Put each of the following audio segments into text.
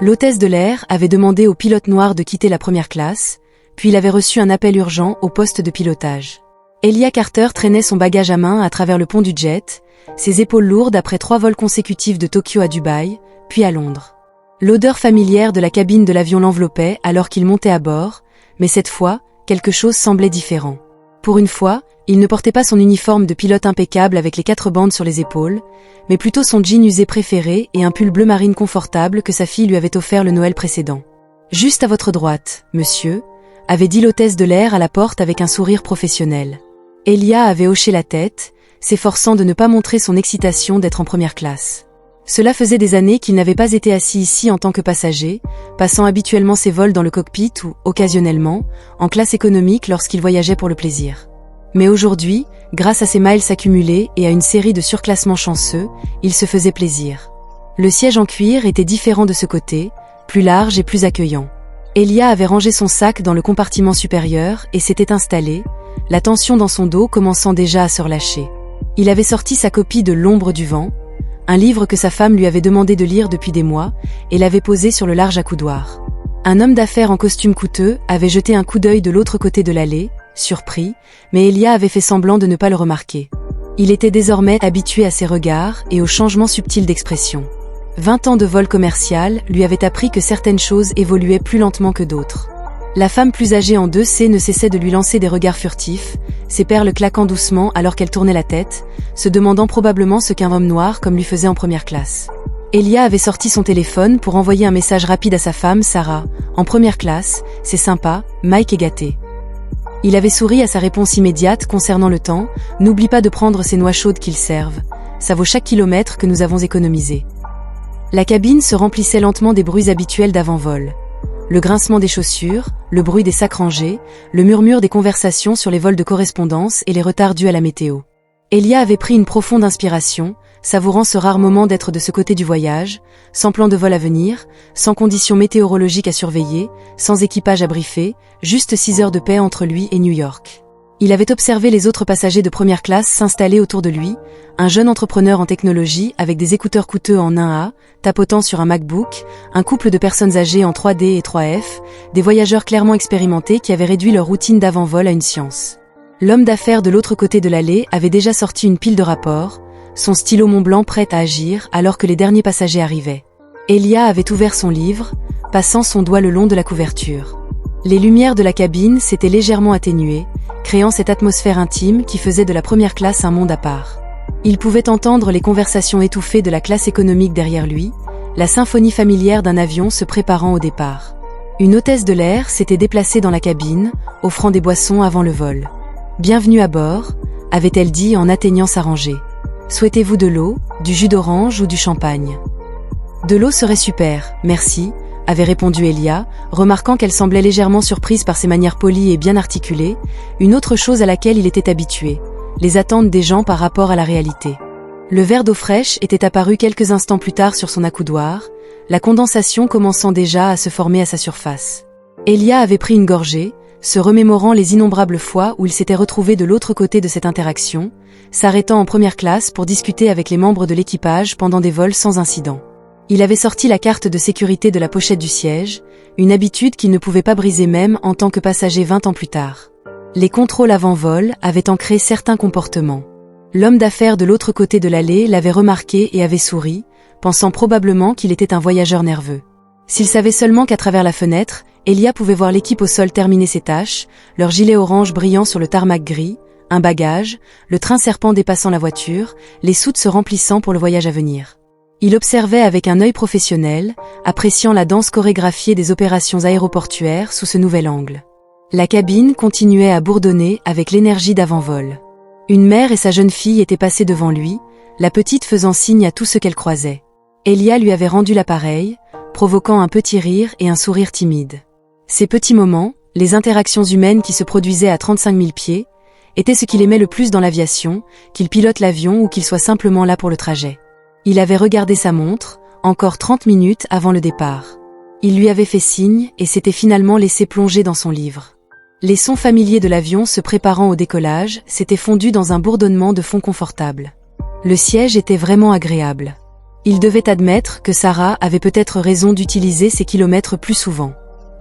L'hôtesse de l'air avait demandé au pilote noir de quitter la première classe, puis il avait reçu un appel urgent au poste de pilotage. Elia Carter traînait son bagage à main à travers le pont du jet, ses épaules lourdes après 3 vols consécutifs de Tokyo à Dubaï, puis à Londres. L'odeur familière de la cabine de l'avion l'enveloppait alors qu'il montait à bord, mais cette fois, quelque chose semblait différent. Pour une fois, il ne portait pas son uniforme de pilote impeccable avec les 4 bandes sur les épaules, mais plutôt son jean usé préféré et un pull bleu marine confortable que sa fille lui avait offert le Noël précédent. « Juste à votre droite, monsieur », avait dit l'hôtesse de l'air à la porte avec un sourire professionnel. Elia avait hoché la tête, s'efforçant de ne pas montrer son excitation d'être en première classe. Cela faisait des années qu'il n'avait pas été assis ici en tant que passager, passant habituellement ses vols dans le cockpit ou, occasionnellement, en classe économique lorsqu'il voyageait pour le plaisir. Mais aujourd'hui, grâce à ses miles accumulés et à une série de surclassements chanceux, il se faisait plaisir. Le siège en cuir était différent de ce côté, plus large et plus accueillant. Elia avait rangé son sac dans le compartiment supérieur et s'était installé, la tension dans son dos commençant déjà à se relâcher. Il avait sorti sa copie de L'ombre du vent, un livre que sa femme lui avait demandé de lire depuis des mois, et l'avait posé sur le large accoudoir. Un homme d'affaires en costume coûteux avait jeté un coup d'œil de l'autre côté de l'allée, surpris, mais Elia avait fait semblant de ne pas le remarquer. Il était désormais habitué à ses regards et aux changements subtils d'expression. 20 ans de vol commercial lui avaient appris que certaines choses évoluaient plus lentement que d'autres. La femme plus âgée en 2C ne cessait de lui lancer des regards furtifs, ses perles claquant doucement alors qu'elle tournait la tête, se demandant probablement ce qu'un homme noir comme lui faisait en première classe. Elia avait sorti son téléphone pour envoyer un message rapide à sa femme, Sarah. En première classe, c'est sympa, Mike est gâté. Il avait souri à sa réponse immédiate concernant le temps. N'oublie pas de prendre ces noix chaudes qu'ils servent. Ça vaut chaque kilomètre que nous avons économisé. La cabine se remplissait lentement des bruits habituels d'avant-vol. Le grincement des chaussures, le bruit des sacs rangés, le murmure des conversations sur les vols de correspondance et les retards dus à la météo. Elia avait pris une profonde inspiration, savourant ce rare moment d'être de ce côté du voyage, sans plan de vol à venir, sans conditions météorologiques à surveiller, sans équipage à briefer, juste 6 heures de paix entre lui et New York. Il avait observé les autres passagers de première classe s'installer autour de lui, un jeune entrepreneur en technologie avec des écouteurs coûteux en 1A, tapotant sur un MacBook, un couple de personnes âgées en 3D et 3F, des voyageurs clairement expérimentés qui avaient réduit leur routine d'avant-vol à une science. L'homme d'affaires de l'autre côté de l'allée avait déjà sorti une pile de rapports, son stylo Montblanc prêt à agir alors que les derniers passagers arrivaient. Elia avait ouvert son livre, passant son doigt le long de la couverture. Les lumières de la cabine s'étaient légèrement atténuées, créant cette atmosphère intime qui faisait de la première classe un monde à part. Il pouvait entendre les conversations étouffées de la classe économique derrière lui, la symphonie familière d'un avion se préparant au départ. Une hôtesse de l'air s'était déplacée dans la cabine, offrant des boissons avant le vol. « Bienvenue à bord », avait-elle dit en atteignant sa rangée. « Souhaitez-vous de l'eau, du jus d'orange ou du champagne ?»« De l'eau serait super, merci », avait répondu Elia, remarquant qu'elle semblait légèrement surprise par ses manières polies et bien articulées, une autre chose à laquelle il était habitué, les attentes des gens par rapport à la réalité. Le verre d'eau fraîche était apparu quelques instants plus tard sur son accoudoir, la condensation commençant déjà à se former à sa surface. Elia avait pris une gorgée, se remémorant les innombrables fois où il s'était retrouvé de l'autre côté de cette interaction, s'arrêtant en première classe pour discuter avec les membres de l'équipage pendant des vols sans incident. Il avait sorti la carte de sécurité de la pochette du siège, une habitude qu'il ne pouvait pas briser même en tant que passager 20 ans plus tard. Les contrôles avant-vol avaient ancré certains comportements. L'homme d'affaires de l'autre côté de l'allée l'avait remarqué et avait souri, pensant probablement qu'il était un voyageur nerveux. S'il savait seulement qu'à travers la fenêtre, Elia pouvait voir l'équipe au sol terminer ses tâches, leur gilet orange brillant sur le tarmac gris, un bagage, le train serpent dépassant la voiture, les soutes se remplissant pour le voyage à venir. Il observait avec un œil professionnel, appréciant la danse chorégraphiée des opérations aéroportuaires sous ce nouvel angle. La cabine continuait à bourdonner avec l'énergie d'avant-vol. Une mère et sa jeune fille étaient passées devant lui, la petite faisant signe à tout ce qu'elle croisait. Elia lui avait rendu l'appareil, provoquant un petit rire et un sourire timide. Ces petits moments, les interactions humaines qui se produisaient à 35 000 pieds, étaient ce qu'il aimait le plus dans l'aviation, qu'il pilote l'avion ou qu'il soit simplement là pour le trajet. Il avait regardé sa montre, encore 30 minutes avant le départ. Il lui avait fait signe et s'était finalement laissé plonger dans son livre. Les sons familiers de l'avion se préparant au décollage s'étaient fondus dans un bourdonnement de fond confortable. Le siège était vraiment agréable. Il devait admettre que Sarah avait peut-être raison d'utiliser ces kilomètres plus souvent.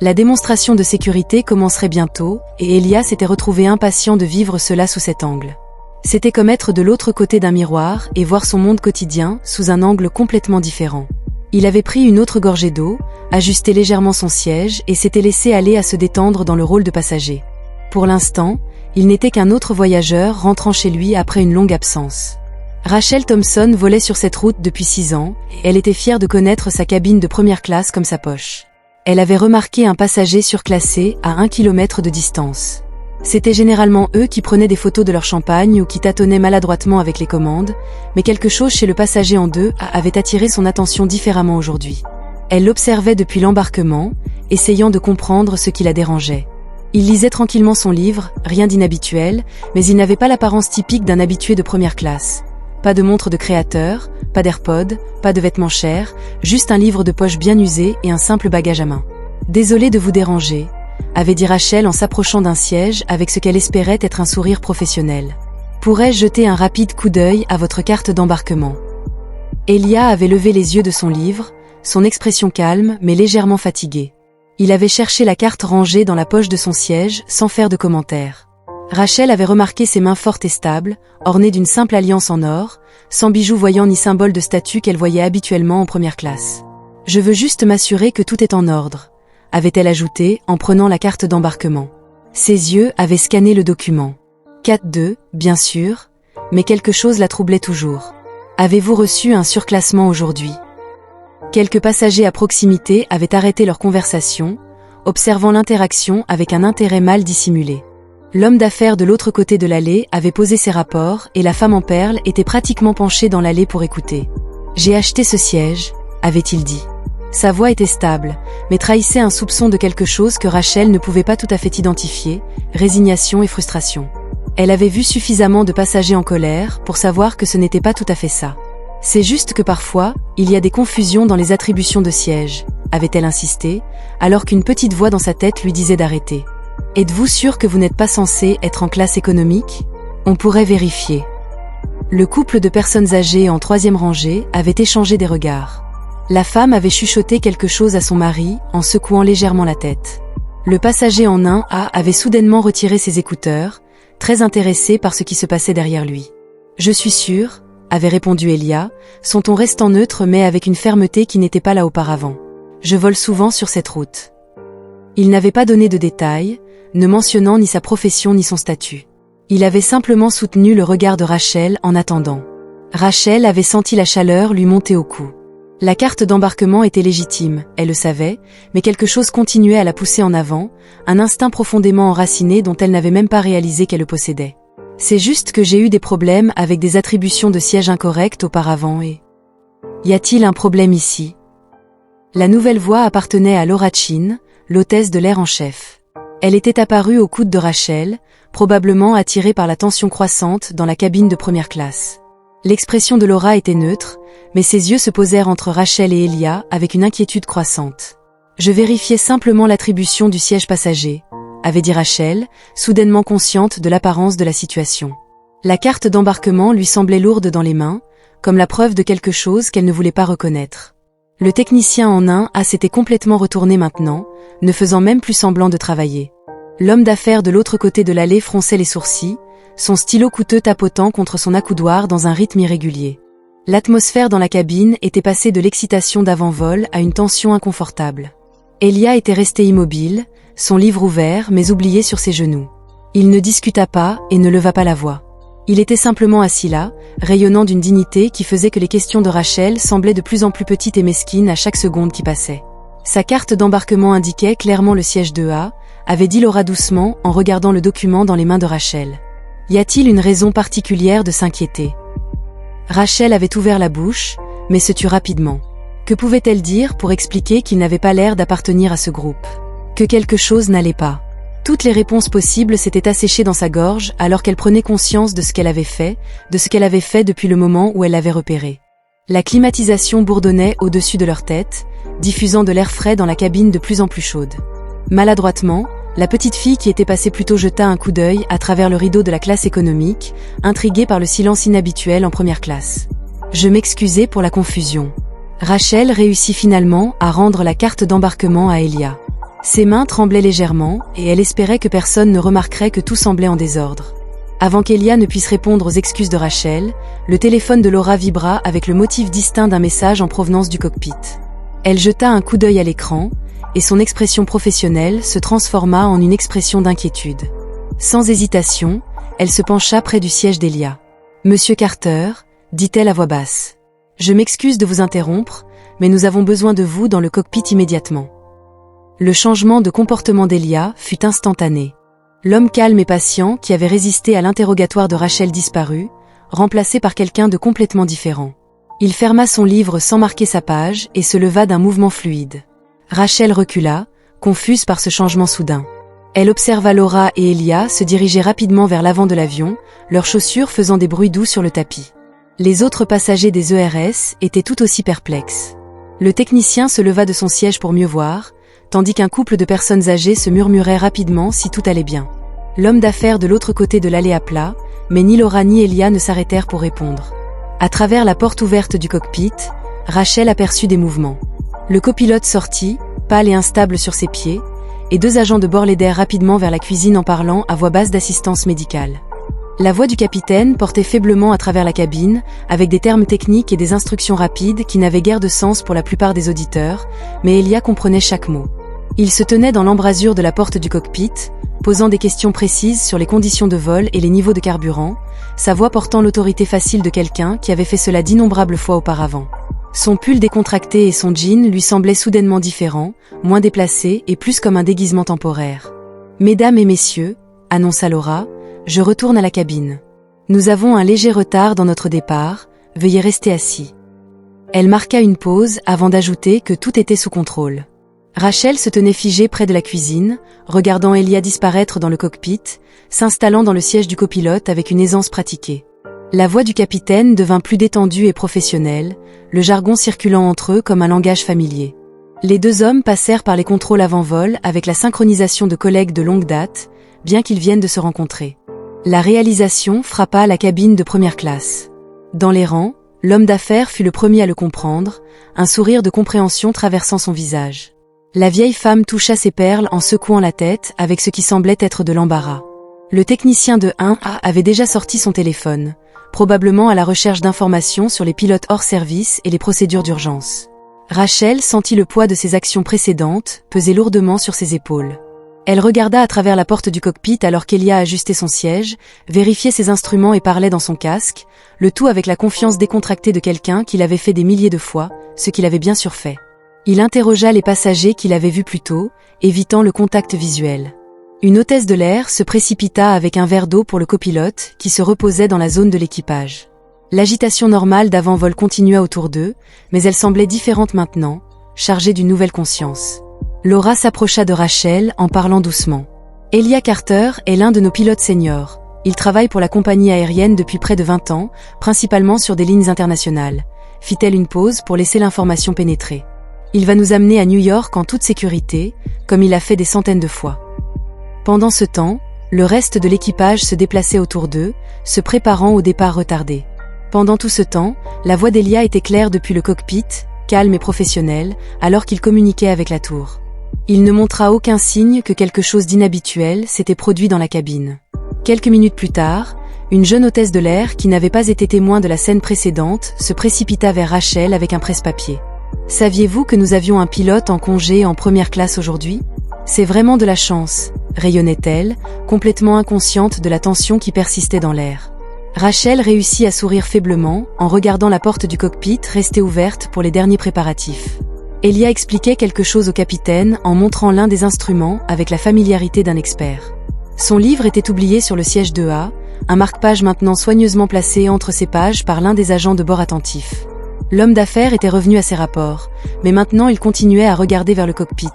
La démonstration de sécurité commencerait bientôt, et Elia s'était retrouvé impatient de vivre cela sous cet angle. C'était comme être de l'autre côté d'un miroir et voir son monde quotidien sous un angle complètement différent. Il avait pris une autre gorgée d'eau, ajusté légèrement son siège et s'était laissé aller à se détendre dans le rôle de passager. Pour l'instant, il n'était qu'un autre voyageur rentrant chez lui après une longue absence. Rachel Thompson volait sur cette route depuis 6 ans, et elle était fière de connaître sa cabine de première classe comme sa poche. Elle avait remarqué un passager surclassé à 1 kilomètre de distance. C'était généralement eux qui prenaient des photos de leur champagne ou qui tâtonnaient maladroitement avec les commandes, mais quelque chose chez le passager en deux avait attiré son attention différemment aujourd'hui. Elle l'observait depuis l'embarquement, essayant de comprendre ce qui la dérangeait. Il lisait tranquillement son livre, rien d'inhabituel, mais il n'avait pas l'apparence typique d'un habitué de première classe. Pas de montre de créateur, pas d'AirPod, pas de vêtements chers, juste un livre de poche bien usé et un simple bagage à main. « Désolé de vous déranger », avait dit Rachel en s'approchant d'un siège avec ce qu'elle espérait être un sourire professionnel. « Pourrais-je jeter un rapide coup d'œil à votre carte d'embarquement ?» Elia avait levé les yeux de son livre, son expression calme mais légèrement fatiguée. Il avait cherché la carte rangée dans la poche de son siège sans faire de commentaire. Rachel avait remarqué ses mains fortes et stables, ornées d'une simple alliance en or, sans bijoux voyants ni symbole de statut qu'elle voyait habituellement en première classe. « Je veux juste m'assurer que tout est en ordre », avait-elle ajouté en prenant la carte d'embarquement. Ses yeux avaient scanné le document. 4-2, bien sûr, mais quelque chose la troublait toujours. « Avez-vous reçu un surclassement aujourd'hui ?» Quelques passagers à proximité avaient arrêté leur conversation, observant l'interaction avec un intérêt mal dissimulé. L'homme d'affaires de l'autre côté de l'allée avait posé ses rapports et la femme en perles était pratiquement penchée dans l'allée pour écouter. « J'ai acheté ce siège », avait-il dit. Sa voix était stable, mais trahissait un soupçon de quelque chose que Rachel ne pouvait pas tout à fait identifier, résignation et frustration. Elle avait vu suffisamment de passagers en colère pour savoir que ce n'était pas tout à fait ça. « C'est juste que parfois, il y a des confusions dans les attributions de siège », avait-elle insisté, alors qu'une petite voix dans sa tête lui disait d'arrêter. « Êtes-vous sûr que vous n'êtes pas censé être en classe économique ? On pourrait vérifier. » Le couple de personnes âgées en 3e rangée avait échangé des regards. La femme avait chuchoté quelque chose à son mari en secouant légèrement la tête. Le passager en un avait soudainement retiré ses écouteurs, très intéressé par ce qui se passait derrière lui. « Je suis sûre, » avait répondu Elia, son ton restant neutre mais avec une fermeté qui n'était pas là auparavant. « Je vole souvent sur cette route. » Il n'avait pas donné de détails, ne mentionnant ni sa profession ni son statut. Il avait simplement soutenu le regard de Rachel en attendant. Rachel avait senti la chaleur lui monter au cou. La carte d'embarquement était légitime, elle le savait, mais quelque chose continuait à la pousser en avant, un instinct profondément enraciné dont elle n'avait même pas réalisé qu'elle le possédait. « C'est juste que j'ai eu des problèmes avec des attributions de siège incorrectes auparavant et... Y a-t-il un problème ici ?» La nouvelle voix appartenait à Laura Chin, l'hôtesse de l'air en chef. Elle était apparue au coude de Rachel, probablement attirée par la tension croissante dans la cabine de première classe. L'expression de Laura était neutre, mais ses yeux se posèrent entre Rachel et Elia avec une inquiétude croissante. « Je vérifiais simplement l'attribution du siège passager », avait dit Rachel, soudainement consciente de l'apparence de la situation. La carte d'embarquement lui semblait lourde dans les mains, comme la preuve de quelque chose qu'elle ne voulait pas reconnaître. Le technicien en un s'était complètement retourné maintenant, ne faisant même plus semblant de travailler. L'homme d'affaires de l'autre côté de l'allée fronçait les sourcils, son stylo coûteux tapotant contre son accoudoir dans un rythme irrégulier. L'atmosphère dans la cabine était passée de l'excitation d'avant-vol à une tension inconfortable. Elia était resté immobile, son livre ouvert mais oublié sur ses genoux. Il ne discuta pas et ne leva pas la voix. Il était simplement assis là, rayonnant d'une dignité qui faisait que les questions de Rachel semblaient de plus en plus petites et mesquines à chaque seconde qui passait. Sa carte d'embarquement indiquait clairement le siège 2A, avait dit Laura doucement en regardant le document dans les mains de Rachel. Y a-t-il une raison particulière de s'inquiéter ? Rachel avait ouvert la bouche, mais se tut rapidement. Que pouvait-elle dire pour expliquer qu'il n'avait pas l'air d'appartenir à ce groupe ? Que quelque chose n'allait pas. Toutes les réponses possibles s'étaient asséchées dans sa gorge alors qu'elle prenait conscience de ce qu'elle avait fait, de ce qu'elle avait fait depuis le moment où elle l'avait repéré. La climatisation bourdonnait au-dessus de leur tête, diffusant de l'air frais dans la cabine de plus en plus chaude. Maladroitement, la petite fille qui était passée plus tôt jeta un coup d'œil à travers le rideau de la classe économique, intriguée par le silence inhabituel en première classe. « Je m'excusais pour la confusion. Rachel réussit finalement à rendre la carte d'embarquement à Elia. Ses mains tremblaient légèrement et elle espérait que personne ne remarquerait que tout semblait en désordre. Avant qu'Elia ne puisse répondre aux excuses de Rachel, le téléphone de Laura vibra avec le motif distinct d'un message en provenance du cockpit. Elle jeta un coup d'œil à l'écran, et son expression professionnelle se transforma en une expression d'inquiétude. Sans hésitation, elle se pencha près du siège d'Elia. « Monsieur Carter », dit-elle à voix basse. « Je m'excuse de vous interrompre, mais nous avons besoin de vous dans le cockpit immédiatement. » Le changement de comportement d'Elia fut instantané. L'homme calme et patient qui avait résisté à l'interrogatoire de Rachel disparut, remplacé par quelqu'un de complètement différent. Il ferma son livre sans marquer sa page et se leva d'un mouvement fluide. Rachel recula, confuse par ce changement soudain. Elle observa Laura et Elia se diriger rapidement vers l'avant de l'avion, leurs chaussures faisant des bruits doux sur le tapis. Les autres passagers des ERS étaient tout aussi perplexes. Le technicien se leva de son siège pour mieux voir, tandis qu'un couple de personnes âgées se murmurait rapidement si tout allait bien. L'homme d'affaires de l'autre côté de l'allée appela, mais ni Laura ni Elia ne s'arrêtèrent pour répondre. À travers la porte ouverte du cockpit, Rachel aperçut des mouvements. Le copilote sortit, pâle et instable sur ses pieds, et 2 agents de bord l'aidèrent rapidement vers la cuisine en parlant à voix basse d'assistance médicale. La voix du capitaine portait faiblement à travers la cabine, avec des termes techniques et des instructions rapides qui n'avaient guère de sens pour la plupart des auditeurs, mais Elia comprenait chaque mot. Il se tenait dans l'embrasure de la porte du cockpit, posant des questions précises sur les conditions de vol et les niveaux de carburant, sa voix portant l'autorité facile de quelqu'un qui avait fait cela d'innombrables fois auparavant. Son pull décontracté et son jean lui semblaient soudainement différents, moins déplacés et plus comme un déguisement temporaire. « Mesdames et messieurs », annonça Laura, « je retourne à la cabine. Nous avons un léger retard dans notre départ, veuillez rester assis. » Elle marqua une pause avant d'ajouter que tout était sous contrôle. Rachel se tenait figée près de la cuisine, regardant Elia disparaître dans le cockpit, s'installant dans le siège du copilote avec une aisance pratiquée. La voix du capitaine devint plus détendue et professionnelle, le jargon circulant entre eux comme un langage familier. Les 2 hommes passèrent par les contrôles avant-vol avec la synchronisation de collègues de longue date, bien qu'ils viennent de se rencontrer. La réalisation frappa la cabine de première classe. Dans les rangs, l'homme d'affaires fut le premier à le comprendre, un sourire de compréhension traversant son visage. La vieille femme toucha ses perles en secouant la tête avec ce qui semblait être de l'embarras. Le technicien de 1A avait déjà sorti son téléphone, probablement à la recherche d'informations sur les pilotes hors service et les procédures d'urgence. Rachel sentit le poids de ses actions précédentes peser lourdement sur ses épaules. Elle regarda à travers la porte du cockpit alors qu'Elia ajustait son siège, vérifiait ses instruments et parlait dans son casque, le tout avec la confiance décontractée de quelqu'un qui l'avait fait des milliers de fois, ce qu'il avait bien sûr fait. Il interrogea les passagers qu'il avait vus plus tôt, évitant le contact visuel. Une hôtesse de l'air se précipita avec un verre d'eau pour le copilote qui se reposait dans la zone de l'équipage. L'agitation normale d'avant-vol continua autour d'eux, mais elle semblait différente maintenant, chargée d'une nouvelle conscience. Laura s'approcha de Rachel en parlant doucement. « Elia Carter est l'un de nos pilotes seniors. Il travaille pour la compagnie aérienne depuis près de 20 ans, principalement sur des lignes internationales. » Fit-elle une pause pour laisser l'information pénétrer. « Il va nous amener à New York en toute sécurité, comme il l'a fait des centaines de fois. » Pendant ce temps, le reste de l'équipage se déplaçait autour d'eux, se préparant au départ retardé. Pendant tout ce temps, la voix d'Elia était claire depuis le cockpit, calme et professionnelle, alors qu'il communiquait avec la tour. Il ne montra aucun signe que quelque chose d'inhabituel s'était produit dans la cabine. Quelques minutes plus tard, une jeune hôtesse de l'air qui n'avait pas été témoin de la scène précédente se précipita vers Rachel avec un presse-papier. « Saviez-vous que nous avions un pilote en congé en première classe aujourd'hui ? C'est vraiment de la chance », rayonnait-elle, complètement inconsciente de la tension qui persistait dans l'air. Rachel réussit à sourire faiblement en regardant la porte du cockpit rester ouverte pour les derniers préparatifs. Elia expliquait quelque chose au capitaine en montrant l'un des instruments avec la familiarité d'un expert. Son livre était oublié sur le siège 2A, un marque-page maintenant soigneusement placé entre ses pages par l'un des agents de bord attentifs. L'homme d'affaires était revenu à ses rapports, mais maintenant il continuait à regarder vers le cockpit,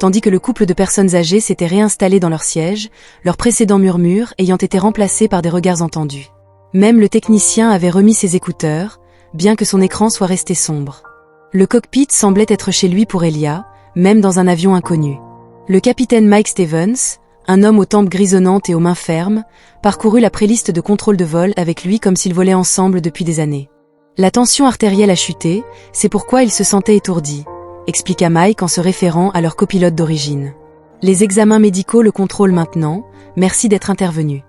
tandis que le couple de personnes âgées s'était réinstallé dans leur siège, leurs précédents murmures ayant été remplacés par des regards entendus. Même le technicien avait remis ses écouteurs, bien que son écran soit resté sombre. Le cockpit semblait être chez lui pour Elia, même dans un avion inconnu. Le capitaine Mike Stevens, un homme aux tempes grisonnantes et aux mains fermes, parcourut la préliste de contrôle de vol avec lui comme s'ils volaient ensemble depuis des années. La tension artérielle a chuté, c'est pourquoi il se sentait étourdi, expliqua Mike en se référant à leur copilote d'origine. Les examens médicaux le contrôlent maintenant, merci d'être intervenu.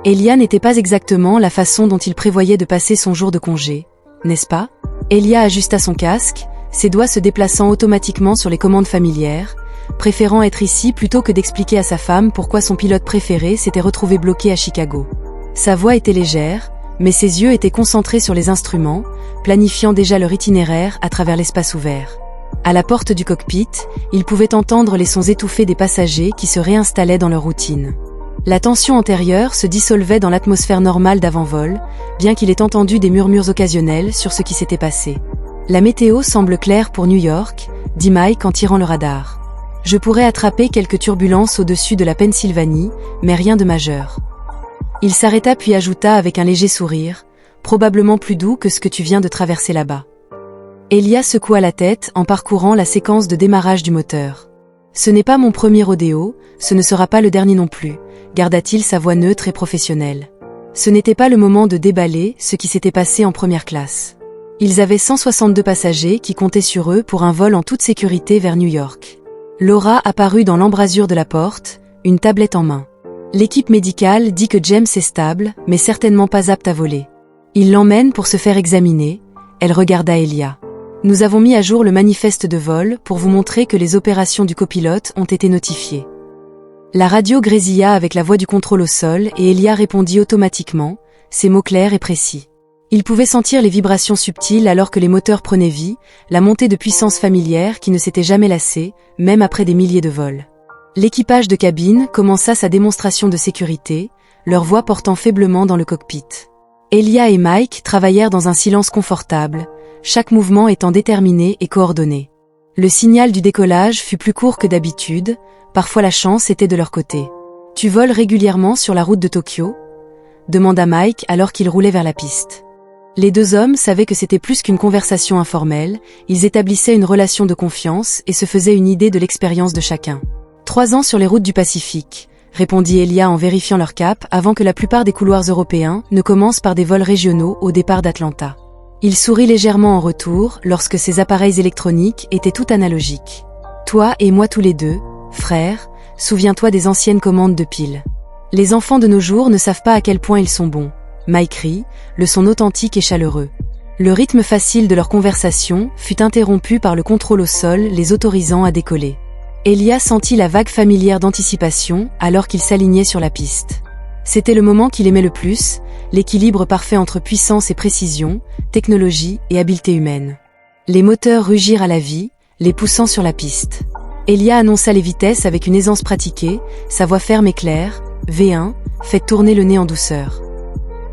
Elia n'était pas exactement la façon dont il prévoyait de passer son jour de congé, n'est-ce pas? Elia ajusta son casque, ses doigts se déplaçant automatiquement sur les commandes familières, préférant être ici plutôt que d'expliquer à sa femme pourquoi son pilote préféré s'était retrouvé bloqué à Chicago. Sa voix était légère, mais ses yeux étaient concentrés sur les instruments, planifiant déjà leur itinéraire à travers l'espace ouvert. À la porte du cockpit, il pouvait entendre les sons étouffés des passagers qui se réinstallaient dans leur routine. La tension antérieure se dissolvait dans l'atmosphère normale d'avant-vol, bien qu'il ait entendu des murmures occasionnels sur ce qui s'était passé. La météo semble claire pour New York, dit Mike en tirant le radar. Je pourrais attraper quelques turbulences au-dessus de la Pennsylvanie, mais rien de majeur. Il s'arrêta puis ajouta avec un léger sourire, probablement plus doux que ce que tu viens de traverser là-bas. Elia secoua la tête en parcourant la séquence de démarrage du moteur. Ce n'est pas mon premier rodéo, ce ne sera pas le dernier non plus, garda-t-il sa voix neutre et professionnelle. Ce n'était pas le moment de déballer ce qui s'était passé en première classe. Ils avaient 162 passagers qui comptaient sur eux pour un vol en toute sécurité vers New York. Laura apparut dans l'embrasure de la porte, une tablette en main. L'équipe médicale dit que James est stable, mais certainement pas apte à voler. Il l'emmène pour se faire examiner, elle regarda Elia. Nous avons mis à jour le manifeste de vol pour vous montrer que les opérations du copilote ont été notifiées. La radio grésilla avec la voix du contrôle au sol et Elia répondit automatiquement, ses mots clairs et précis. Il pouvait sentir les vibrations subtiles alors que les moteurs prenaient vie, la montée de puissance familière qui ne s'était jamais lassée, même après des milliers de vols. L'équipage de cabine commença sa démonstration de sécurité, leur voix portant faiblement dans le cockpit. Elia et Mike travaillèrent dans un silence confortable, chaque mouvement étant déterminé et coordonné. Le signal du décollage fut plus court que d'habitude, parfois la chance était de leur côté. « Tu voles régulièrement sur la route de Tokyo ?» demanda Mike alors qu'il roulait vers la piste. Les deux hommes savaient que c'était plus qu'une conversation informelle, ils établissaient une relation de confiance et se faisaient une idée de l'expérience de chacun. 3 ans sur les routes du Pacifique, répondit Elia en vérifiant leur cap avant que la plupart des couloirs européens ne commencent par des vols régionaux au départ d'Atlanta. Il sourit légèrement en retour lorsque ses appareils électroniques étaient tout analogiques. Toi et moi tous les deux, frère, souviens-toi des anciennes commandes de pile. Les enfants de nos jours ne savent pas à quel point ils sont bons. Mike rit, le son authentique et chaleureux. Le rythme facile de leur conversation fut interrompu par le contrôle au sol les autorisant à décoller. Elia sentit la vague familière d'anticipation alors qu'il s'alignait sur la piste. C'était le moment qu'il aimait le plus, l'équilibre parfait entre puissance et précision, technologie et habileté humaine. Les moteurs rugirent à la vie, les poussant sur la piste. Elia annonça les vitesses avec une aisance pratiquée, sa voix ferme et claire, V1, faites tourner le nez en douceur.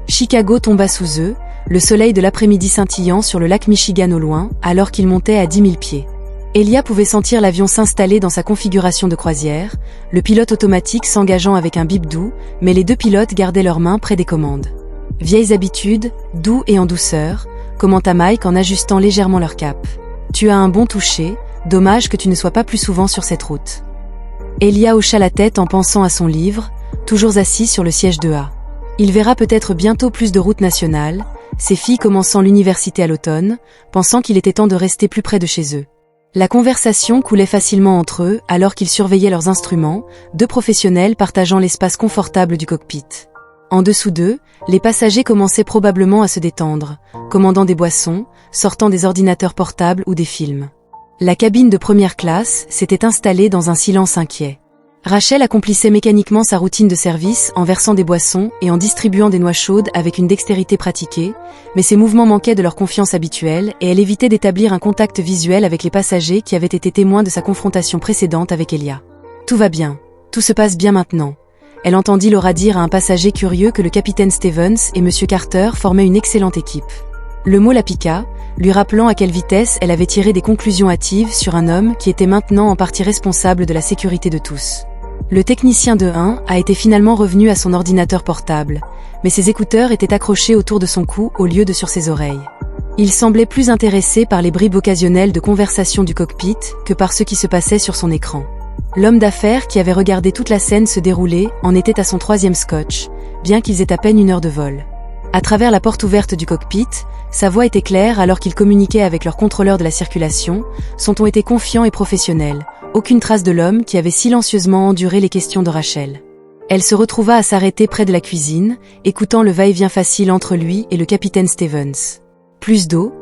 Chicago tomba sous eux, le soleil de l'après-midi scintillant sur le lac Michigan au loin, alors qu'il montait à 10 000 pieds. Elia pouvait sentir l'avion s'installer dans sa configuration de croisière, le pilote automatique s'engageant avec un bip doux, mais les deux pilotes gardaient leurs mains près des commandes. Vieilles habitudes, doux et en douceur, commenta Mike en ajustant légèrement leur cap. Tu as un bon toucher, dommage que tu ne sois pas plus souvent sur cette route. Elia hocha la tête en pensant à son livre, toujours assis sur le siège de A. Il verra peut-être bientôt plus de routes nationales, ses filles commençant l'université à l'automne, pensant qu'il était temps de rester plus près de chez eux. La conversation coulait facilement entre eux alors qu'ils surveillaient leurs instruments, deux professionnels partageant l'espace confortable du cockpit. En dessous d'eux, les passagers commençaient probablement à se détendre, commandant des boissons, sortant des ordinateurs portables ou des films. La cabine de première classe s'était installée dans un silence inquiet. Rachel accomplissait mécaniquement sa routine de service en versant des boissons et en distribuant des noix chaudes avec une dextérité pratiquée, mais ses mouvements manquaient de leur confiance habituelle et elle évitait d'établir un contact visuel avec les passagers qui avaient été témoins de sa confrontation précédente avec Elia. Tout va bien. Tout se passe bien maintenant. Elle entendit Laura dire à un passager curieux que le capitaine Stevens et M. Carter formaient une excellente équipe. Le mot la piqua, lui rappelant à quelle vitesse elle avait tiré des conclusions hâtives sur un homme qui était maintenant en partie responsable de la sécurité de tous. Le technicien de 1 a été finalement revenu à son ordinateur portable, mais ses écouteurs étaient accrochés autour de son cou au lieu de sur ses oreilles. Il semblait plus intéressé par les bribes occasionnelles de conversation du cockpit que par ce qui se passait sur son écran. L'homme d'affaires qui avait regardé toute la scène se dérouler en était à son 3e scotch, bien qu'ils aient à peine 1 heure de vol. À travers la porte ouverte du cockpit, sa voix était claire alors qu'il communiquait avec leur contrôleur de la circulation, son ton était confiant et professionnel, aucune trace de l'homme qui avait silencieusement enduré les questions de Rachel. Elle se retrouva à s'arrêter près de la cuisine, écoutant le va-et-vient facile entre lui et le capitaine Stevens. « Plus d'eau ?»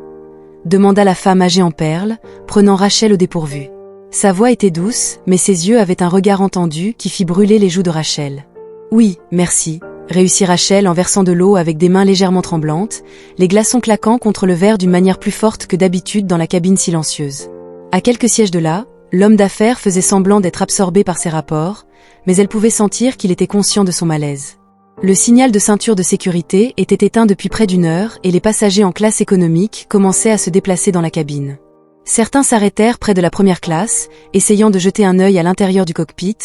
demanda la femme âgée en perles, prenant Rachel au dépourvu. Sa voix était douce, mais ses yeux avaient un regard entendu qui fit brûler les joues de Rachel. « Oui, merci », réussit Rachel en versant de l'eau avec des mains légèrement tremblantes, les glaçons claquant contre le verre d'une manière plus forte que d'habitude dans la cabine silencieuse. À quelques sièges de là, l'homme d'affaires faisait semblant d'être absorbé par ses rapports, mais elle pouvait sentir qu'il était conscient de son malaise. Le signal de ceinture de sécurité était éteint depuis près d'une heure et les passagers en classe économique commençaient à se déplacer dans la cabine. Certains s'arrêtèrent près de la première classe, essayant de jeter un œil à l'intérieur du cockpit,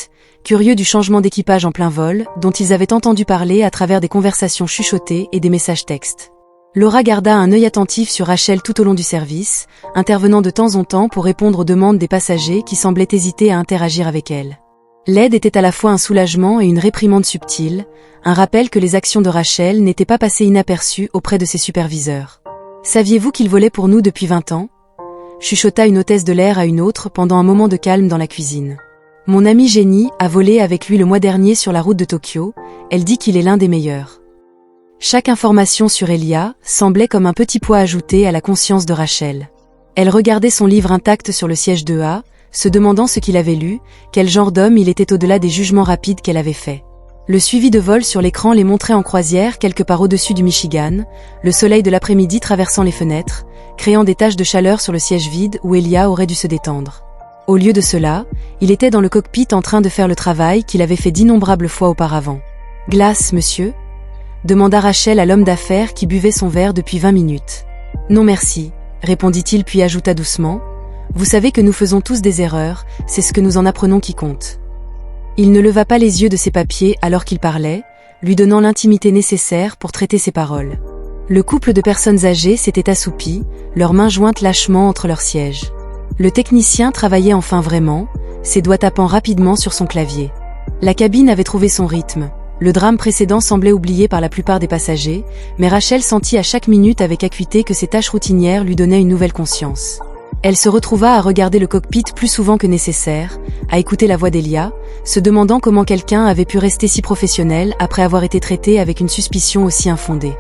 curieux du changement d'équipage en plein vol, dont ils avaient entendu parler à travers des conversations chuchotées et des messages textes. Laura garda un œil attentif sur Rachel tout au long du service, intervenant de temps en temps pour répondre aux demandes des passagers qui semblaient hésiter à interagir avec elle. L'aide était à la fois un soulagement et une réprimande subtile, un rappel que les actions de Rachel n'étaient pas passées inaperçues auprès de ses superviseurs. « Saviez-vous qu'il volait pour nous depuis 20 ans ?» chuchota une hôtesse de l'air à une autre pendant un moment de calme dans la cuisine. « Mon amie Jenny a volé avec lui le mois dernier sur la route de Tokyo, elle dit qu'il est l'un des meilleurs. » Chaque information sur Elia semblait comme un petit poids ajouté à la conscience de Rachel. Elle regardait son livre intact sur le siège 2A, se demandant ce qu'il avait lu, quel genre d'homme il était au-delà des jugements rapides qu'elle avait faits. Le suivi de vol sur l'écran les montrait en croisière quelque part au-dessus du Michigan, le soleil de l'après-midi traversant les fenêtres, créant des taches de chaleur sur le siège vide où Elia aurait dû se détendre. Au lieu de cela, il était dans le cockpit en train de faire le travail qu'il avait fait d'innombrables fois auparavant. « Glace, monsieur ?» demanda Rachel à l'homme d'affaires qui buvait son verre depuis 20 minutes. « Non merci », répondit-il puis ajouta doucement. « Vous savez que nous faisons tous des erreurs, c'est ce que nous en apprenons qui compte. » Il ne leva pas les yeux de ses papiers alors qu'il parlait, lui donnant l'intimité nécessaire pour traiter ses paroles. Le couple de personnes âgées s'était assoupi, leurs mains jointes lâchement entre leurs sièges. Le technicien travaillait enfin vraiment, ses doigts tapant rapidement sur son clavier. La cabine avait trouvé son rythme. Le drame précédent semblait oublié par la plupart des passagers, mais Rachel sentit à chaque minute avec acuité que ses tâches routinières lui donnaient une nouvelle conscience. Elle se retrouva à regarder le cockpit plus souvent que nécessaire, à écouter la voix d'Elia, se demandant comment quelqu'un avait pu rester si professionnel après avoir été traité avec une suspicion aussi infondée.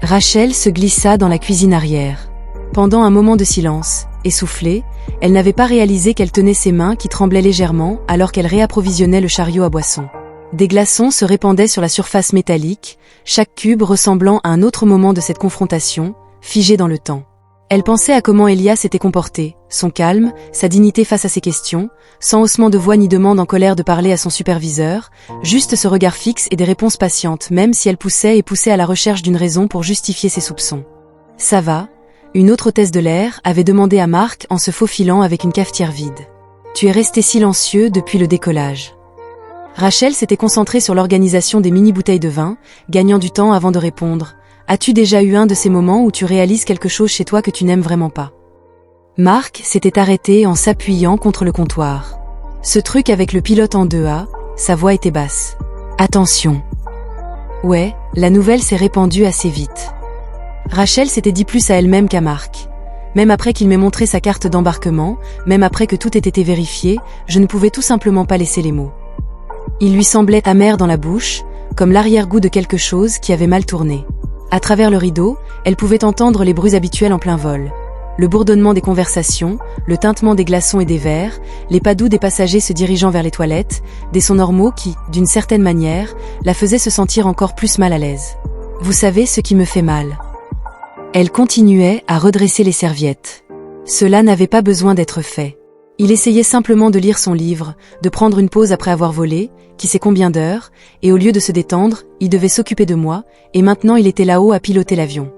Rachel se glissa dans la cuisine arrière. Pendant un moment de silence, essoufflée, elle n'avait pas réalisé qu'elle tenait ses mains qui tremblaient légèrement alors qu'elle réapprovisionnait le chariot à boissons. Des glaçons se répandaient sur la surface métallique, chaque cube ressemblant à un autre moment de cette confrontation, figé dans le temps. Elle pensait à comment Elia s'était comporté, son calme, sa dignité face à ses questions, sans haussement de voix ni demande en colère de parler à son superviseur, juste ce regard fixe et des réponses patientes même si elle poussait et poussait à la recherche d'une raison pour justifier ses soupçons. « Ça va ?» une autre hôtesse de l'air avait demandé à Mark en se faufilant avec une cafetière vide. « Tu es resté silencieux depuis le décollage. » Rachel s'était concentrée sur l'organisation des mini-bouteilles de vin, gagnant du temps avant de répondre. « As-tu déjà eu un de ces moments où tu réalises quelque chose chez toi que tu n'aimes vraiment pas ?» Mark s'était arrêté en s'appuyant contre le comptoir. Ce truc avec le pilote en 2A, sa voix était basse. « Attention !» Ouais, la nouvelle s'est répandue assez vite. Rachel s'était dit plus à elle-même qu'à Mark. Même après qu'il m'ait montré sa carte d'embarquement, même après que tout ait été vérifié, je ne pouvais tout simplement pas laisser les mots. Il lui semblait amer dans la bouche, comme l'arrière-goût de quelque chose qui avait mal tourné. À travers le rideau, elle pouvait entendre les bruits habituels en plein vol. Le bourdonnement des conversations, le tintement des glaçons et des verres, les pas doux des passagers se dirigeant vers les toilettes, des sons normaux qui, d'une certaine manière, la faisaient se sentir encore plus mal à l'aise. « Vous savez ce qui me fait mal ?» Elle continuait à redresser les serviettes. Cela n'avait pas besoin d'être fait. Il essayait simplement de lire son livre, de prendre une pause après avoir volé, qui sait combien d'heures, et au lieu de se détendre, il devait s'occuper de moi, et maintenant il était là-haut à piloter l'avion.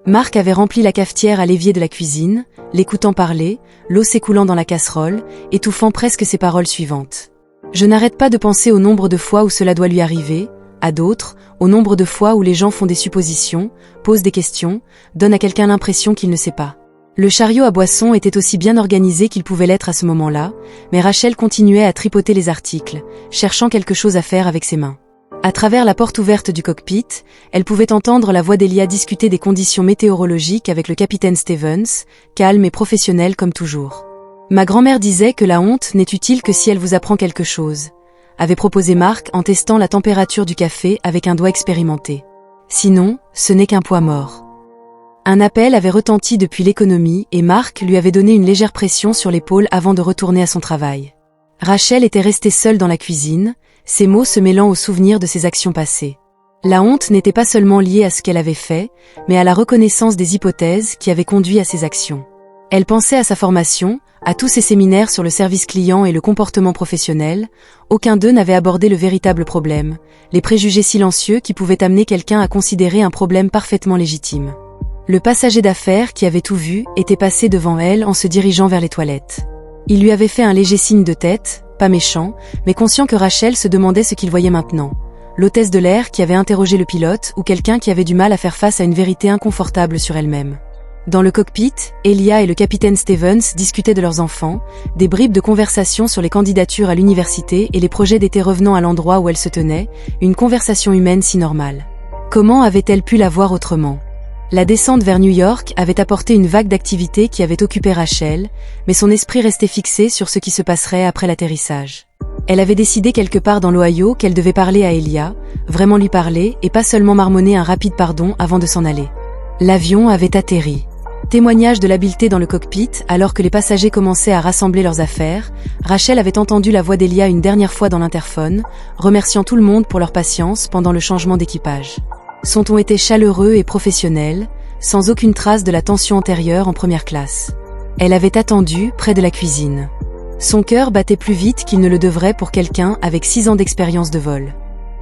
Mark avait rempli la cafetière à l'évier de la cuisine, l'écoutant parler, l'eau s'écoulant dans la casserole, étouffant presque ses paroles suivantes. « Je n'arrête pas de penser au nombre de fois où cela doit lui arriver, à d'autres, au nombre de fois où les gens font des suppositions, posent des questions, donnent à quelqu'un l'impression qu'il ne sait pas. » Le chariot à boissons était aussi bien organisé qu'il pouvait l'être à ce moment-là, mais Rachel continuait à tripoter les articles, cherchant quelque chose à faire avec ses mains. À travers la porte ouverte du cockpit, elle pouvait entendre la voix d'Elia discuter des conditions météorologiques avec le capitaine Stevens, calme et professionnel comme toujours. Ma grand-mère disait que la honte n'est utile que si elle vous apprend quelque chose, avait proposé Marc en testant la température du café avec un doigt expérimenté. Sinon, ce n'est qu'un poids mort. Un appel avait retenti depuis l'économie et Marc lui avait donné une légère pression sur l'épaule avant de retourner à son travail. Rachel était restée seule dans la cuisine, ses mots se mêlant aux souvenirs de ses actions passées. La honte n'était pas seulement liée à ce qu'elle avait fait, mais à la reconnaissance des hypothèses qui avaient conduit à ses actions. Elle pensait à sa formation, à tous ses séminaires sur le service client et le comportement professionnel. Aucun d'eux n'avait abordé le véritable problème, les préjugés silencieux qui pouvaient amener quelqu'un à considérer un problème parfaitement légitime. Le passager d'affaires qui avait tout vu était passé devant elle en se dirigeant vers les toilettes. Il lui avait fait un léger signe de tête, pas méchant, mais conscient que Rachel se demandait ce qu'il voyait maintenant. L'hôtesse de l'air qui avait interrogé le pilote ou quelqu'un qui avait du mal à faire face à une vérité inconfortable sur elle-même. Dans le cockpit, Elia et le capitaine Stevens discutaient de leurs enfants, des bribes de conversation sur les candidatures à l'université et les projets d'été revenant à l'endroit où elle se tenait, une conversation humaine si normale. Comment avait-elle pu la voir autrement ? La descente vers New York avait apporté une vague d'activité qui avait occupé Rachel, mais son esprit restait fixé sur ce qui se passerait après l'atterrissage. Elle avait décidé quelque part dans l'Ohio qu'elle devait parler à Elia, vraiment lui parler et pas seulement marmonner un rapide pardon avant de s'en aller. L'avion avait atterri. Témoignage de l'habileté dans le cockpit, alors que les passagers commençaient à rassembler leurs affaires, Rachel avait entendu la voix d'Elia une dernière fois dans l'interphone, remerciant tout le monde pour leur patience pendant le changement d'équipage. Son ton était chaleureux et professionnel, sans aucune trace de la tension antérieure en première classe. Elle avait attendu près de la cuisine. Son cœur battait plus vite qu'il ne le devrait pour quelqu'un avec 6 ans d'expérience de vol.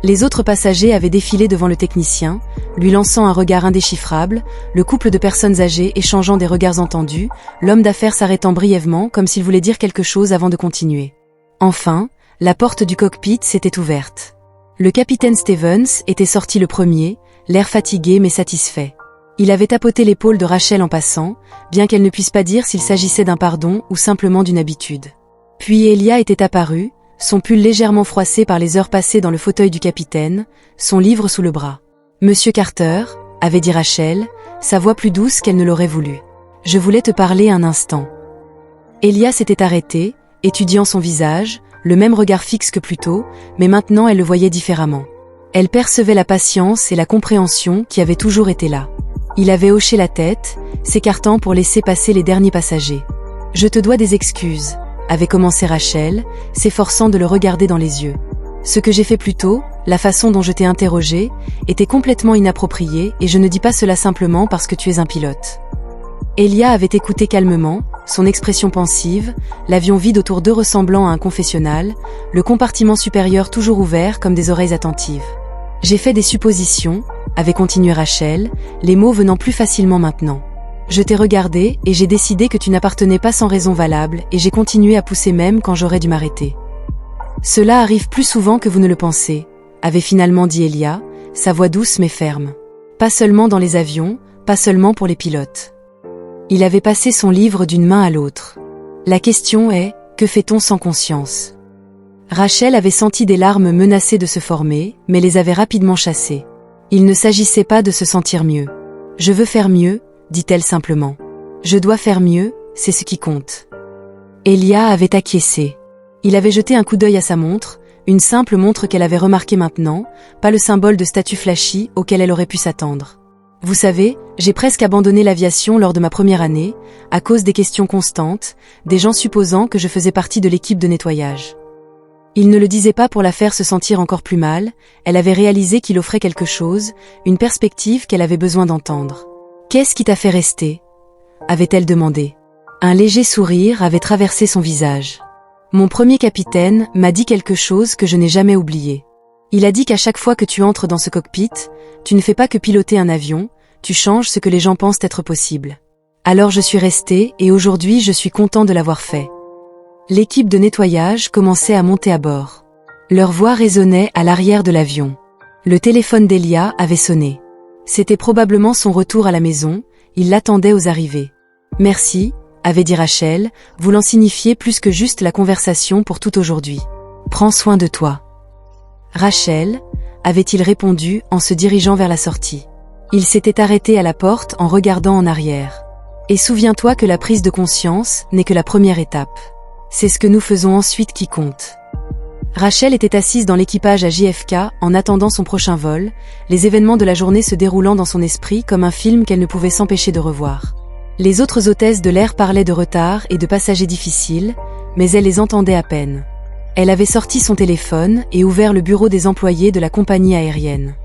Les autres passagers avaient défilé devant le technicien, lui lançant un regard indéchiffrable, le couple de personnes âgées échangeant des regards entendus, l'homme d'affaires s'arrêtant brièvement comme s'il voulait dire quelque chose avant de continuer. Enfin, la porte du cockpit s'était ouverte. Le capitaine Stevens était sorti le premier, l'air fatigué mais satisfait. Il avait tapoté l'épaule de Rachel en passant, bien qu'elle ne puisse pas dire s'il s'agissait d'un pardon ou simplement d'une habitude. Puis Elia était apparue, son pull légèrement froissé par les heures passées dans le fauteuil du capitaine, son livre sous le bras. « Monsieur Carter », avait dit Rachel, sa voix plus douce qu'elle ne l'aurait voulu. « Je voulais te parler un instant. » Elia s'était arrêtée, étudiant son visage, le même regard fixe que plus tôt, mais maintenant elle le voyait différemment. Elle percevait la patience et la compréhension qui avaient toujours été là. Il avait hoché la tête, s'écartant pour laisser passer les derniers passagers. « Je te dois des excuses », avait commencé Rachel, s'efforçant de le regarder dans les yeux. Ce que j'ai fait plus tôt, la façon dont je t'ai interrogé, était complètement inappropriée et je ne dis pas cela simplement parce que tu es un pilote. Elia avait écouté calmement, son expression pensive, l'avion vide autour d'eux ressemblant à un confessionnal, le compartiment supérieur toujours ouvert comme des oreilles attentives. J'ai fait des suppositions, avait continué Rachel, les mots venant plus facilement maintenant. Je t'ai regardé et j'ai décidé que tu n'appartenais pas sans raison valable et j'ai continué à pousser même quand j'aurais dû m'arrêter. Cela arrive plus souvent que vous ne le pensez, avait finalement dit Elia, sa voix douce mais ferme. Pas seulement dans les avions, pas seulement pour les pilotes. Il avait passé son livre d'une main à l'autre. La question est, que fait-on sans conscience ? Rachel avait senti des larmes menacées de se former, mais les avait rapidement chassées. Il ne s'agissait pas de se sentir mieux. Je veux faire mieux, dit-elle simplement. Je dois faire mieux, c'est ce qui compte. Elia avait acquiescé. Il avait jeté un coup d'œil à sa montre, une simple montre qu'elle avait remarquée maintenant, pas le symbole de statut flashy auquel elle aurait pu s'attendre. Vous savez, j'ai presque abandonné l'aviation lors de ma première année, à cause des questions constantes, des gens supposant que je faisais partie de l'équipe de nettoyage. Il ne le disait pas pour la faire se sentir encore plus mal, elle avait réalisé qu'il offrait quelque chose, une perspective qu'elle avait besoin d'entendre. « Qu'est-ce qui t'a fait rester ?» avait-elle demandé. Un léger sourire avait traversé son visage. « Mon premier capitaine m'a dit quelque chose que je n'ai jamais oublié. Il a dit qu'à chaque fois que tu entres dans ce cockpit, tu ne fais pas que piloter un avion, tu changes ce que les gens pensent être possible. Alors je suis resté et aujourd'hui je suis content de l'avoir fait. » L'équipe de nettoyage commençait à monter à bord. Leur voix résonnait à l'arrière de l'avion. Le téléphone d'Elia avait sonné. C'était probablement son retour à la maison, il l'attendait aux arrivées. « Merci », avait dit Rachel, voulant signifier plus que juste la conversation pour tout aujourd'hui. « Prends soin de toi. » Rachel, avait-il répondu en se dirigeant vers la sortie. Il s'était arrêté à la porte en regardant en arrière. Et souviens-toi que la prise de conscience n'est que la première étape. C'est ce que nous faisons ensuite qui compte. Rachel était assise dans l'équipage à JFK en attendant son prochain vol, les événements de la journée se déroulant dans son esprit comme un film qu'elle ne pouvait s'empêcher de revoir. Les autres hôtesses de l'air parlaient de retard et de passagers difficiles, mais elle les entendait à peine. Elle avait sorti son téléphone et ouvert le bureau des employés de la compagnie aérienne.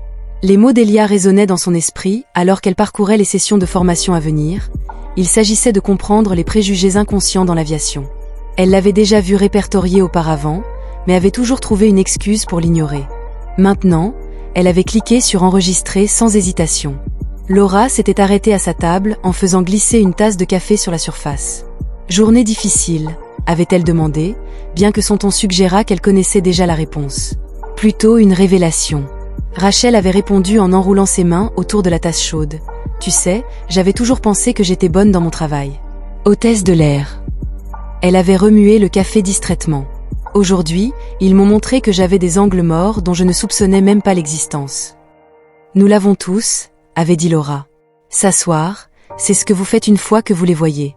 Les mots d'Elia résonnaient dans son esprit alors qu'elle parcourait les sessions de formation à venir. Il s'agissait de comprendre les préjugés inconscients dans l'aviation. Elle l'avait déjà vu répertorié auparavant, mais avait toujours trouvé une excuse pour l'ignorer. Maintenant, elle avait cliqué sur enregistrer sans hésitation. Laura s'était arrêtée à sa table en faisant glisser une tasse de café sur la surface. « Journée difficile », avait-elle demandé, bien que son ton suggérât qu'elle connaissait déjà la réponse. Plutôt une révélation. Rachel avait répondu en enroulant ses mains autour de la tasse chaude. « Tu sais, j'avais toujours pensé que j'étais bonne dans mon travail. » Hôtesse de l'air. Elle avait remué le café distraitement. Aujourd'hui, ils m'ont montré que j'avais des angles morts dont je ne soupçonnais même pas l'existence. Nous l'avons tous, avait dit Laura. S'asseoir, c'est ce que vous faites une fois que vous les voyez.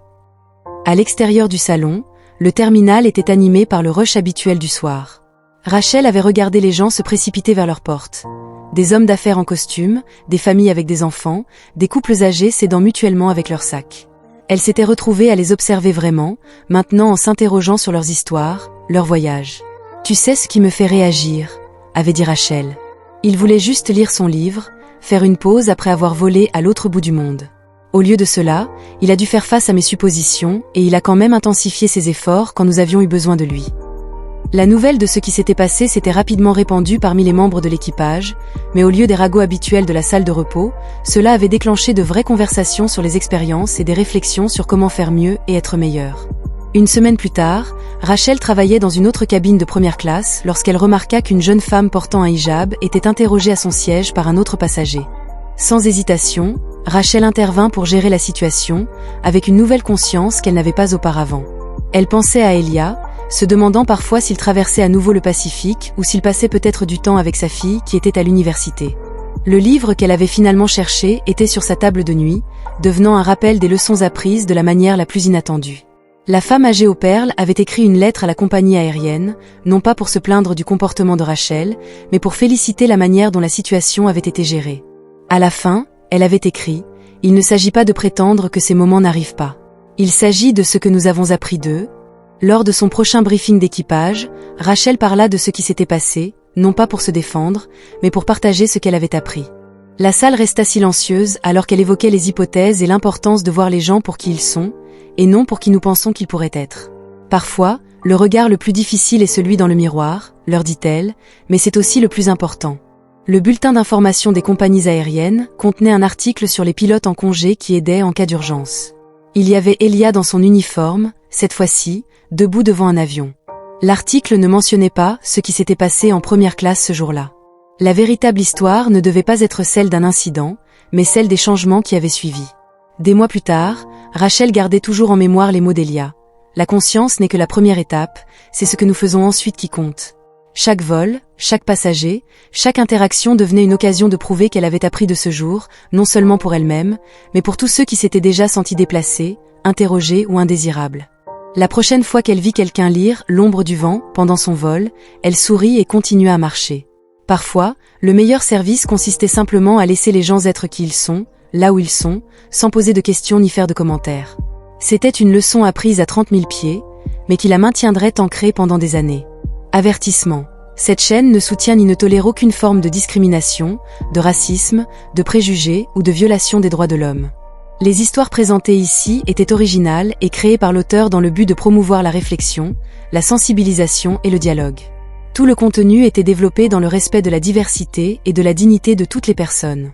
À l'extérieur du salon, le terminal était animé par le rush habituel du soir. Rachel avait regardé les gens se précipiter vers leurs portes. Des hommes d'affaires en costume, des familles avec des enfants, des couples âgés s'aidant mutuellement avec leurs sacs. Elle s'était retrouvée à les observer vraiment, maintenant en s'interrogeant sur leurs histoires, leurs voyages. « Tu sais ce qui me fait réagir ?» avait dit Rachel. Il voulait juste lire son livre, faire une pause après avoir volé à l'autre bout du monde. Au lieu de cela, il a dû faire face à mes suppositions et il a quand même intensifié ses efforts quand nous avions eu besoin de lui. La nouvelle de ce qui s'était passé s'était rapidement répandue parmi les membres de l'équipage, mais au lieu des ragots habituels de la salle de repos, cela avait déclenché de vraies conversations sur les expériences et des réflexions sur comment faire mieux et être meilleur. Une semaine plus tard, Rachel travaillait dans une autre cabine de première classe lorsqu'elle remarqua qu'une jeune femme portant un hijab était interrogée à son siège par un autre passager. Sans hésitation, Rachel intervint pour gérer la situation, avec une nouvelle conscience qu'elle n'avait pas auparavant. Elle pensait à Elia, se demandant parfois s'il traversait à nouveau le Pacifique ou s'il passait peut-être du temps avec sa fille qui était à l'université. Le livre qu'elle avait finalement cherché était sur sa table de nuit, devenant un rappel des leçons apprises de la manière la plus inattendue. La femme âgée aux perles avait écrit une lettre à la compagnie aérienne, non pas pour se plaindre du comportement de Rachel, mais pour féliciter la manière dont la situation avait été gérée. À la fin, elle avait écrit « Il ne s'agit pas de prétendre que ces moments n'arrivent pas. Il s'agit de ce que nous avons appris d'eux. » Lors de son prochain briefing d'équipage, Rachel parla de ce qui s'était passé, non pas pour se défendre, mais pour partager ce qu'elle avait appris. La salle resta silencieuse alors qu'elle évoquait les hypothèses et l'importance de voir les gens pour qui ils sont, et non pour qui nous pensons qu'ils pourraient être. Parfois, le regard le plus difficile est celui dans le miroir, leur dit-elle, mais c'est aussi le plus important. Le bulletin d'information des compagnies aériennes contenait un article sur les pilotes en congé qui aidaient en cas d'urgence. Il y avait Elia dans son uniforme, cette fois-ci, debout devant un avion. L'article ne mentionnait pas ce qui s'était passé en première classe ce jour-là. La véritable histoire ne devait pas être celle d'un incident, mais celle des changements qui avaient suivi. Des mois plus tard, Rachel gardait toujours en mémoire les mots d'Elia. La conscience n'est que la première étape, c'est ce que nous faisons ensuite qui compte. Chaque vol, chaque passager, chaque interaction devenait une occasion de prouver qu'elle avait appris de ce jour, non seulement pour elle-même, mais pour tous ceux qui s'étaient déjà sentis déplacés, interrogés ou indésirables. La prochaine fois qu'elle vit quelqu'un lire « L'ombre du vent » pendant son vol, elle sourit et continua à marcher. Parfois, le meilleur service consistait simplement à laisser les gens être qui ils sont, là où ils sont, sans poser de questions ni faire de commentaires. C'était une leçon apprise à 30 000 pieds, mais qui la maintiendrait ancrée pendant des années. Avertissement. Cette chaîne ne soutient ni ne tolère aucune forme de discrimination, de racisme, de préjugés ou de violation des droits de l'homme. Les histoires présentées ici étaient originales et créées par l'auteur dans le but de promouvoir la réflexion, la sensibilisation et le dialogue. Tout le contenu était développé dans le respect de la diversité et de la dignité de toutes les personnes.